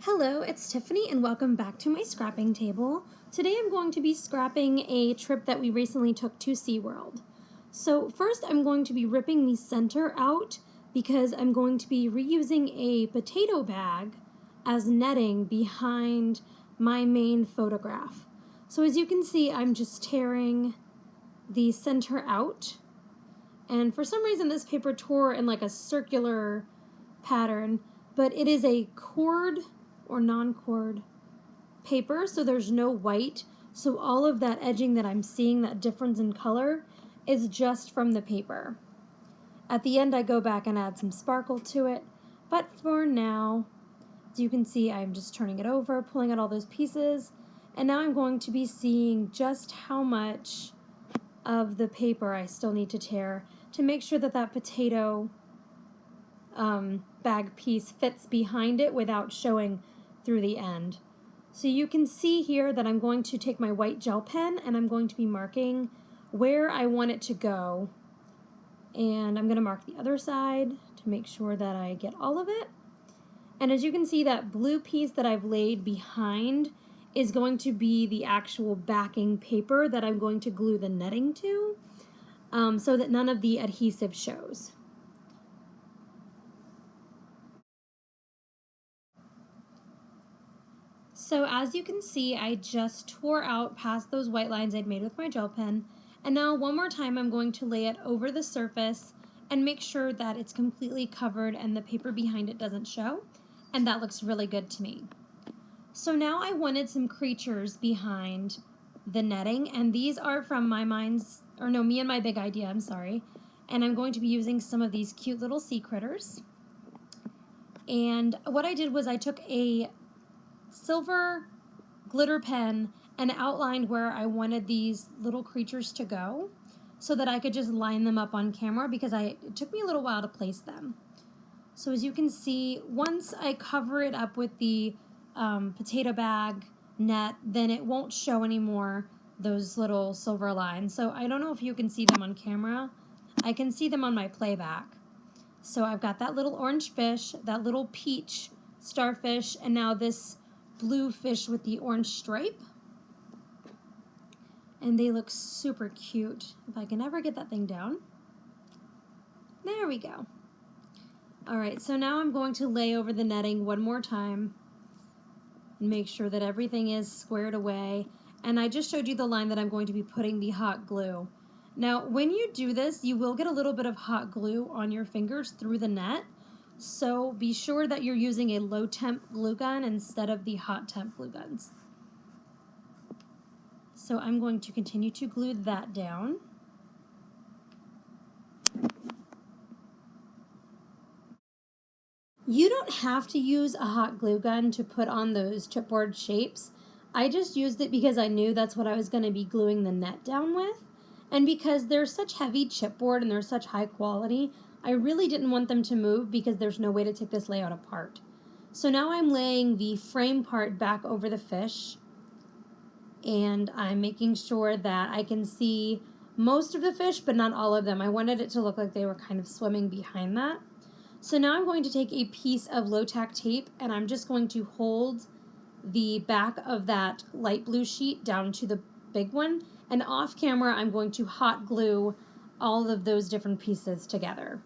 Hello, it's Tiffany and welcome back to my scrapping table. Today I'm going to be scrapping a trip that we recently took to SeaWorld. So first I'm going to be ripping the center out because I'm going to be reusing a potato bag as netting behind my main photograph. So as you can see, I'm just tearing the center out, and for some reason this paper tore in like a circular pattern, but it is a cord or non-cord paper, so there's no white, so all of that edging that I'm seeing, that difference in color, is just from the paper. At the end I go back and add some sparkle to it, but for now, as you can see, I'm just turning it over, pulling out all those pieces, and now I'm going to be seeing just how much of the paper I still need to tear to make sure that that potato bag piece fits behind it without showing through the end. So you can see here that I'm going to take my white gel pen and I'm going to be marking where I want it to go, and I'm going to mark the other side to make sure that I get all of it. And as you can see, that blue piece that I've laid behind is going to be the actual backing paper that I'm going to glue the netting to, so that none of the adhesive shows. So as you can see, I just tore out past those white lines I'd made with my gel pen, and now one more time I'm going to lay it over the surface and make sure that it's completely covered and the paper behind it doesn't show, and that looks really good to me. So now I wanted some creatures behind the netting, and these are from Me and My Big Idea, I'm sorry, and I'm going to be using some of these cute little sea critters. And what I did was I took a silver glitter pen and outlined where I wanted these little creatures to go so that I could just line them up on camera, because it took me a little while to place them. So as you can see, once I cover it up with the potato bag net, then it won't show anymore those little silver lines. So I don't know if you can see them on camera. I can see them on my playback. So I've got that little orange fish, that little peach starfish, and now this blue fish with the orange stripe. And they look super cute. If I can ever get that thing down. There we go. Alright, so now I'm going to lay over the netting one more time and make sure that everything is squared away. And I just showed you the line that I'm going to be putting the hot glue. Now, when you do this, you will get a little bit of hot glue on your fingers through the net. So be sure that you're using a low temp glue gun instead of the hot temp glue guns. So I'm going to continue to glue that down. You don't have to use a hot glue gun to put on those chipboard shapes. I just used it because I knew that's what I was going to be gluing the net down with. And because they're such heavy chipboard and they're such high quality, I really didn't want them to move because there's no way to take this layout apart. So now I'm laying the frame part back over the fish, and I'm making sure that I can see most of the fish, but not all of them. I wanted it to look like they were kind of swimming behind that. So now I'm going to take a piece of low-tack tape and I'm just going to hold the back of that light blue sheet down to the big one, and off camera I'm going to hot glue all of those different pieces together.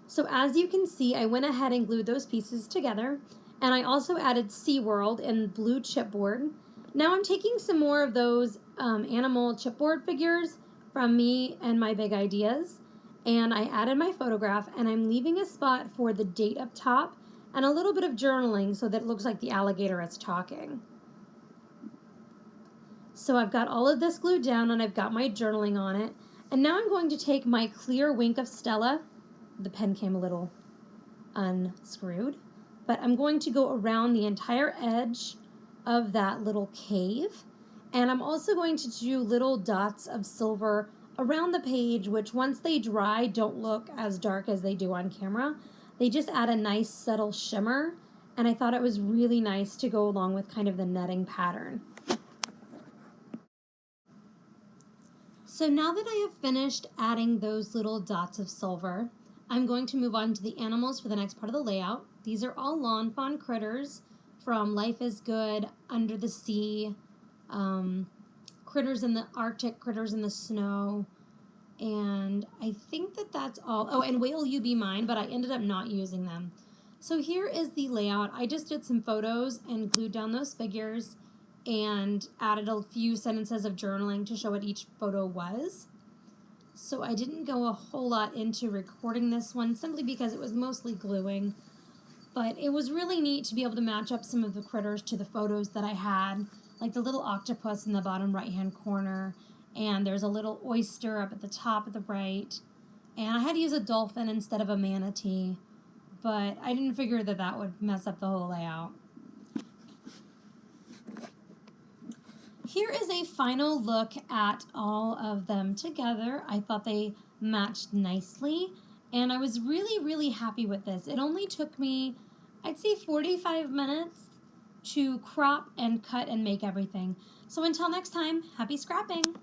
So as you can see, I went ahead and glued those pieces together, and I also added SeaWorld in blue chipboard. Now I'm taking some more of those animal chipboard figures from Me and My Big Ideas, and I added my photograph, and I'm leaving a spot for the date up top and a little bit of journaling so that it looks like the alligator is talking. So I've got all of this glued down and I've got my journaling on it, and now I'm going to take my clear Wink of Stella. The pen came a little unscrewed, but I'm going to go around the entire edge of that little cave, and I'm also going to do little dots of silver around the page, which once they dry don't look as dark as they do on camera. They just add a nice subtle shimmer, and I thought it was really nice to go along with kind of the netting pattern. So now that I have finished adding those little dots of silver, I'm going to move on to the animals for the next part of the layout. These are all lawn fawn critters from Life is Good, Under the Sea, critters in the Arctic, critters in the snow, and I think that that's all. Oh, and Whale You Be Mine, but I ended up not using them. So here is the layout. I just did some photos and glued down those figures and added a few sentences of journaling to show what each photo was. So I didn't go a whole lot into recording this one simply because it was mostly gluing. But it was really neat to be able to match up some of the critters to the photos that I had, like the little octopus in the bottom right-hand corner, and there's a little oyster up at the top of the right, and I had to use a dolphin instead of a manatee, but I didn't figure that that would mess up the whole layout. Here is a final look at all of them together. I thought they matched nicely, and I was really happy with this. It only took me, I'd say 45 minutes to crop and cut and make everything. So until next time, happy scrapping!